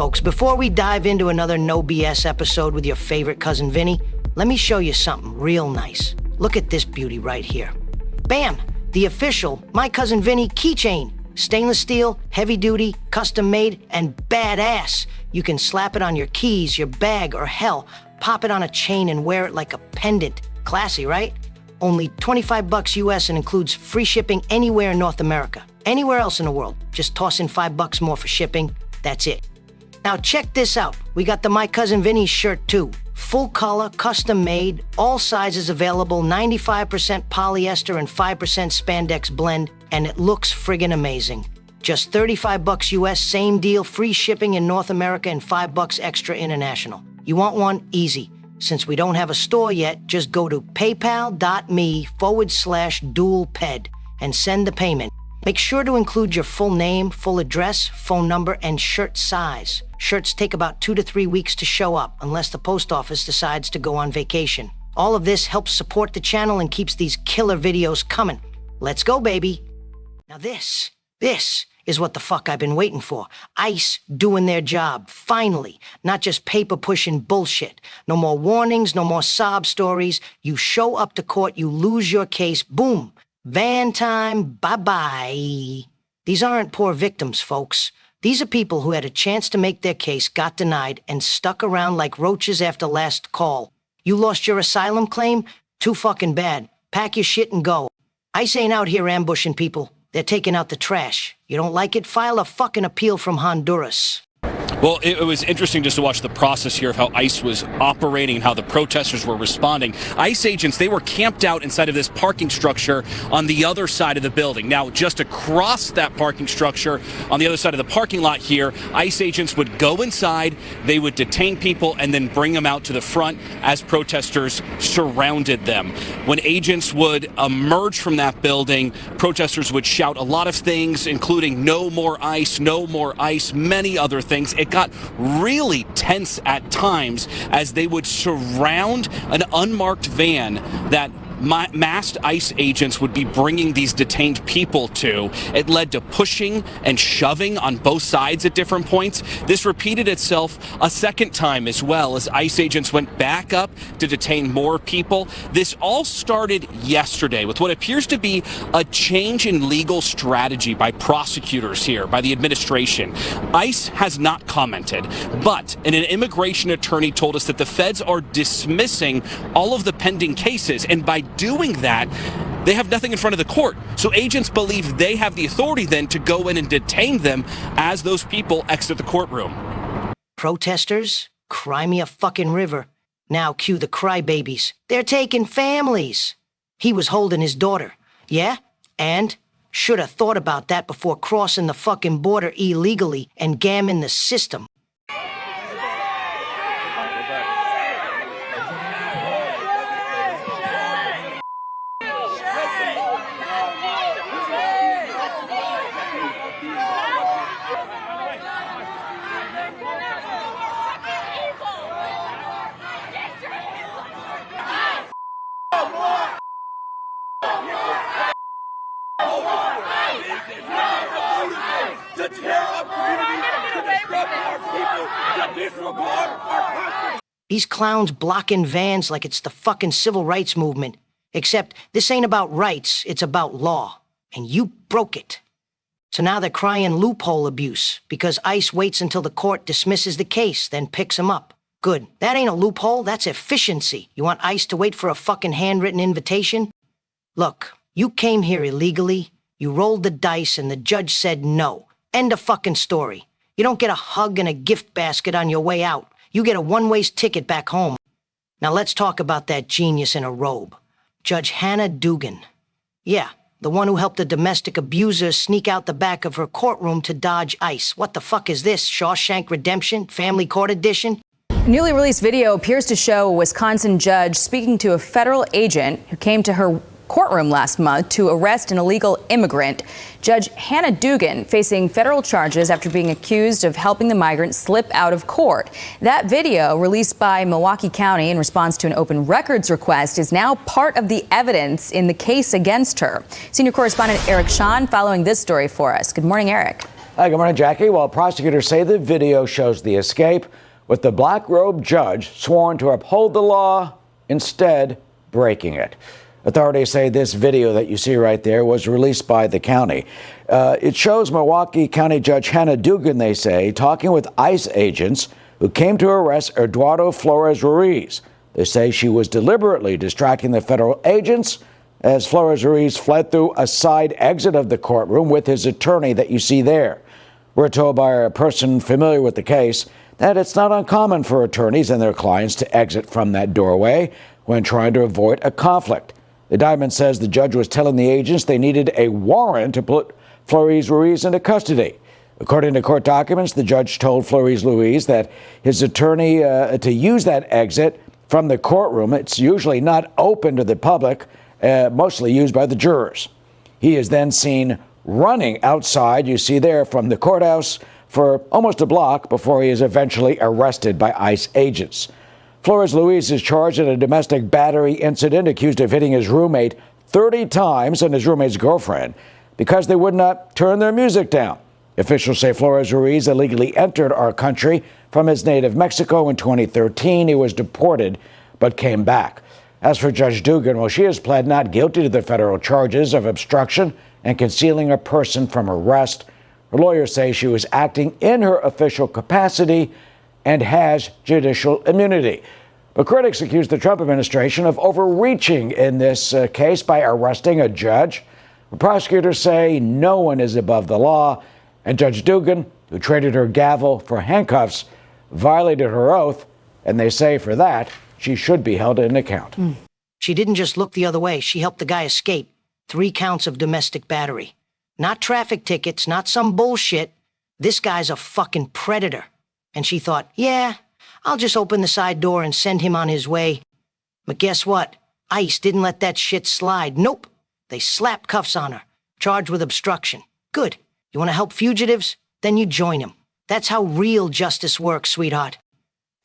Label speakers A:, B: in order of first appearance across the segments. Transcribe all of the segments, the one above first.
A: folks, before we dive into another No BS episode with your favorite cousin Vinny, let me show you something real nice. Look at this beauty right here. Bam! The official My Cousin Vinny keychain. Stainless steel, heavy duty, custom made, and badass. You can slap it on your keys, your bag, or hell, pop it on a chain and wear it like a pendant. Classy, right? Only $25 US and includes free shipping anywhere in North America. Anywhere else in the world, just toss in $5 more for shipping. That's it. Now check this out. We got the My Cousin Vinny shirt too. Full color, custom made, all sizes available, 95% polyester and 5% spandex blend, and it looks friggin' amazing. Just $35 US, same deal, free shipping in North America and $5 extra international. You want one? Easy. Since we don't have a store yet, just go to paypal.me/dualped and send the payment. Make sure to include your full name, full address, phone number, and shirt size. Shirts take about 2 to 3 weeks to show up, unless the post office decides to go on vacation. All of this helps support the channel and keeps these killer videos coming. Let's go, baby. Now this is what the fuck I've been waiting for. ICE doing their job, finally. Not just paper-pushing bullshit. No more warnings, no more sob stories. You show up to court, you lose your case, boom. Van time, bye-bye. These aren't poor victims, folks. These are people who had a chance to make their case, got denied, and stuck around like roaches after last call. You lost your asylum claim? Too fucking bad. Pack your shit and go. ICE ain't out here ambushing people. They're taking out the trash. You don't like it? File a fucking appeal from Honduras.
B: Well, it was interesting just to watch the process here of how ICE was operating and how the protesters were responding. ICE agents, they were camped out inside of this parking structure on the other side of the building. Now, just across that parking structure on the other side of the parking lot here, ICE agents would go inside, they would detain people, and then bring them out to the front as protesters surrounded them. When agents would emerge from that building, protesters would shout a lot of things, including "No more ICE, no more ICE," many other things. It got really tense at times as they would surround an unmarked van that masked ICE agents would be bringing these detained people to. It led to pushing and shoving on both sides at different points. This repeated itself a second time as well as ICE agents went back up to detain more people. This all started yesterday with what appears to be a change in legal strategy by prosecutors here, by the administration. ICE has not commented, but an immigration attorney told us that the feds are dismissing all of the pending cases, and by doing that, they have nothing in front of the court. So agents believe they have the authority then to go in and detain them as those people exit the courtroom.
A: Protesters? Cry me a fucking river. Now cue the crybabies. They're taking families. He was holding his daughter. Yeah? And? Should have thought about that before crossing the fucking border illegally and gamming the system.
C: To tear up communities, to disrupt our people, to disregard our country.
A: These clowns blocking vans like it's the fucking civil rights movement. Except this ain't about rights, it's about law. And you broke it. So now they're crying loophole abuse because ICE waits until the court dismisses the case, then picks them up. Good. That ain't a loophole, that's efficiency. You want ICE to wait for a fucking handwritten invitation? Look, you came here illegally, you rolled the dice, and the judge said no. End of fucking story. You don't get a hug and a gift basket on your way out. You get a one-way ticket back home. Now let's talk about that genius in a robe. Judge Hannah Dugan. Yeah, the one who helped a domestic abuser sneak out the back of her courtroom to dodge ICE. What the fuck is this, Shawshank Redemption, Family Court Edition?
D: Newly released video appears to show a Wisconsin judge speaking to a federal agent who came to her courtroom last month to arrest an illegal immigrant. Judge Hannah Dugan facing federal charges after being accused of helping the migrant slip out of court. That video, released by Milwaukee County in response to an open records request, is now part of the evidence in the case against her. Senior correspondent Eric Shawn following this story for us. Good morning, Eric.
E: Hi, good morning, Jackie. Well, prosecutors say the video shows the escape, with the black-robed judge sworn to uphold the law, instead breaking it. Authorities say this video that you see right there was released by the county. It shows Milwaukee County Judge Hannah Dugan, they say, talking with ICE agents who came to arrest Eduardo Flores Ruiz. They say she was deliberately distracting the federal agents as Flores Ruiz fled through a side exit of the courtroom with his attorney that you see there. We're told by a person familiar with the case that it's not uncommon for attorneys and their clients to exit from that doorway when trying to avoid a conflict. The Diamond says the judge was telling the agents they needed a warrant to put Flores Ruiz into custody. According to court documents, the judge told Flores Ruiz that his attorney to use that exit from the courtroom. It's usually not open to the public, mostly used by the jurors. He is then seen running outside, you see there, from the courthouse for almost a block before he is eventually arrested by ICE agents. Flores Ruiz is charged in a domestic battery incident, accused of hitting his roommate 30 times and his roommate's girlfriend because they would not turn their music down. Officials say Flores Ruiz illegally entered our country from his native Mexico in 2013. He was deported but came back. As for Judge Dugan, well, she has pled not guilty to the federal charges of obstruction and concealing a person from arrest. Her lawyers say she was acting in her official capacity and has judicial immunity. But critics accuse the Trump administration of overreaching in this case by arresting a judge. The prosecutors say no one is above the law, and Judge Dugan, who traded her gavel for handcuffs, violated her oath, and they say for that, she should be held in account.
A: She didn't just look the other way. She helped the guy escape. 3 counts of domestic battery. Not traffic tickets, not some bullshit. This guy's a fucking predator. And she thought, yeah, I'll just open the side door and send him on his way. But guess what? ICE didn't let that shit slide. Nope. They slapped cuffs on her, charged with obstruction. Good. You want to help fugitives? Then you join them. That's how real justice works, sweetheart.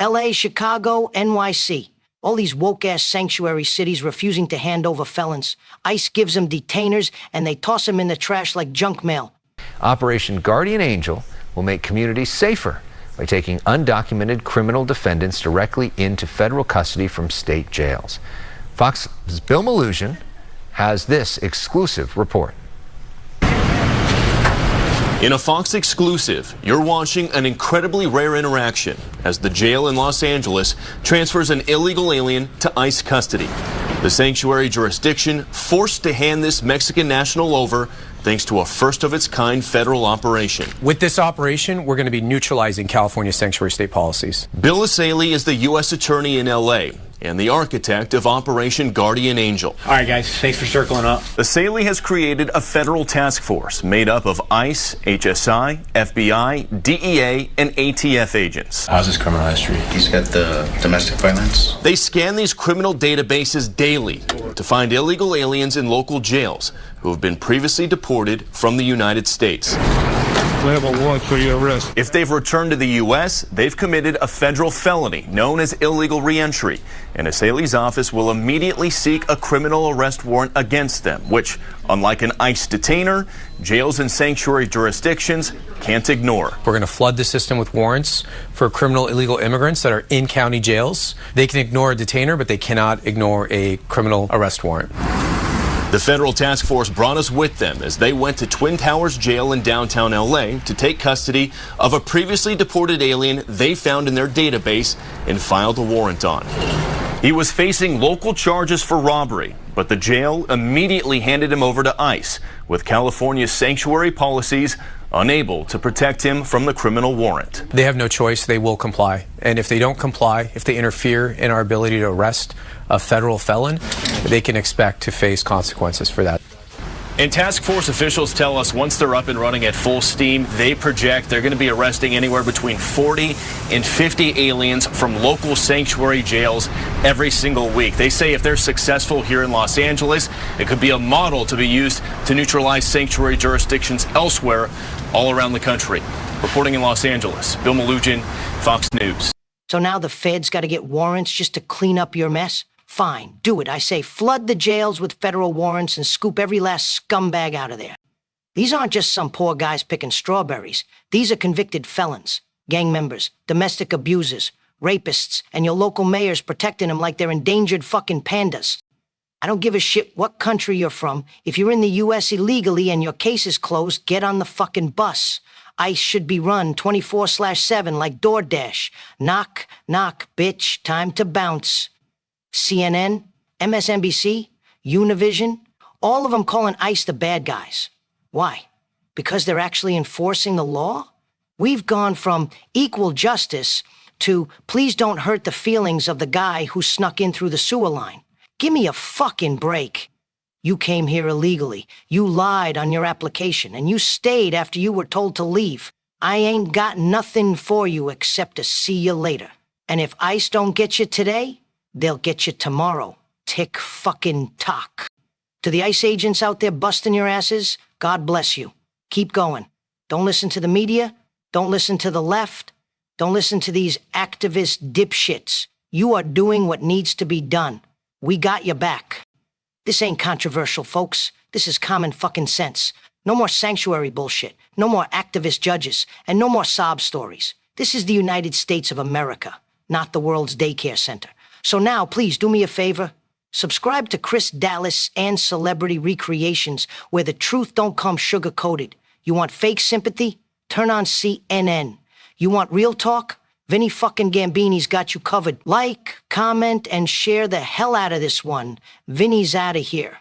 A: LA, Chicago, NYC. All these woke-ass sanctuary cities refusing to hand over felons. ICE gives them detainers, and they toss them in the trash like junk mail.
F: Operation Guardian Angel will make communities safer by taking undocumented criminal defendants directly into federal custody from state jails. Fox's Bill Malugin has this exclusive report.
G: In a Fox exclusive, you're watching an incredibly rare interaction as the jail in Los Angeles transfers an illegal alien to ICE custody. The sanctuary jurisdiction forced to hand this Mexican national over thanks to a first-of-its-kind federal operation.
H: With this operation, we're going to be neutralizing California's sanctuary state policies.
G: Bill Asaley is the U.S. Attorney in L.A. and the architect of Operation Guardian Angel.
I: All right, guys, thanks for circling up.
G: Asaley has created a federal task force made up of ICE, HSI, FBI, DEA, and ATF agents.
I: How's his criminal history?
J: He's got the domestic violence.
G: They scan these criminal databases daily to find illegal aliens in local jails who have been previously deported from the United States.
K: We have a warrant for your arrest.
G: If they've returned to the U.S., they've committed a federal felony known as illegal reentry, and Asaley's office will immediately seek a criminal arrest warrant against them, which, unlike an ICE detainer, jails and sanctuary jurisdictions can't ignore.
H: We're going to flood the system with warrants for criminal illegal immigrants that are in county jails. They can ignore a detainer, but they cannot ignore a criminal arrest warrant.
G: The federal task force brought us with them as they went to Twin Towers Jail in downtown LA to take custody of a previously deported alien they found in their database and filed a warrant on. He was facing local charges for robbery, but the jail immediately handed him over to ICE, with California's sanctuary policies unable to protect him from the criminal warrant.
H: They have no choice. They will comply. And if they don't comply, if they interfere in our ability to arrest a federal felon, they can expect to face consequences for that.
G: And task force officials tell us once they're up and running at full steam, they project they're going to be arresting anywhere between 40 and 50 aliens from local sanctuary jails every single week. They say if they're successful here in Los Angeles, it could be a model to be used to neutralize sanctuary jurisdictions elsewhere all around the country. Reporting in Los Angeles, Bill Malugin, Fox News.
A: So now the feds got to get warrants just to clean up your mess? Fine, do it. I say flood the jails with federal warrants and scoop every last scumbag out of there. These aren't just some poor guys picking strawberries. These are convicted felons, gang members, domestic abusers, rapists, and your local mayor's protecting them like they're endangered fucking pandas. I don't give a shit what country you're from. If you're in the U.S. illegally and your case is closed, get on the fucking bus. ICE should be run 24/7 like DoorDash. Knock, knock, bitch, time to bounce. CNN, MSNBC, Univision, all of them calling ICE the bad guys. Why? Because they're actually enforcing the law? We've gone from equal justice to please don't hurt the feelings of the guy who snuck in through the sewer line. Give me a fucking break. You came here illegally. You lied on your application, and you stayed after you were told to leave. I ain't got nothing for you except to see you later. And if ICE don't get you today, they'll get you tomorrow. Tick fucking tock. To the ICE agents out there busting your asses, God bless you. Keep going. Don't listen to the media. Don't listen to the left. Don't listen to these activist dipshits. You are doing what needs to be done. We got your back. This ain't controversial, folks. This is common fucking sense. No more sanctuary bullshit. No more activist judges. And no more sob stories. This is the United States of America, not the world's daycare center. So now, please do me a favor. Subscribe to Chris Dallas and Celebrity Recreations, where the truth don't come sugar-coated. You want fake sympathy? Turn on CNN. You want real talk? Vinny fucking Gambini's got you covered. Like, comment, and share the hell out of this one. Vinny's out of here.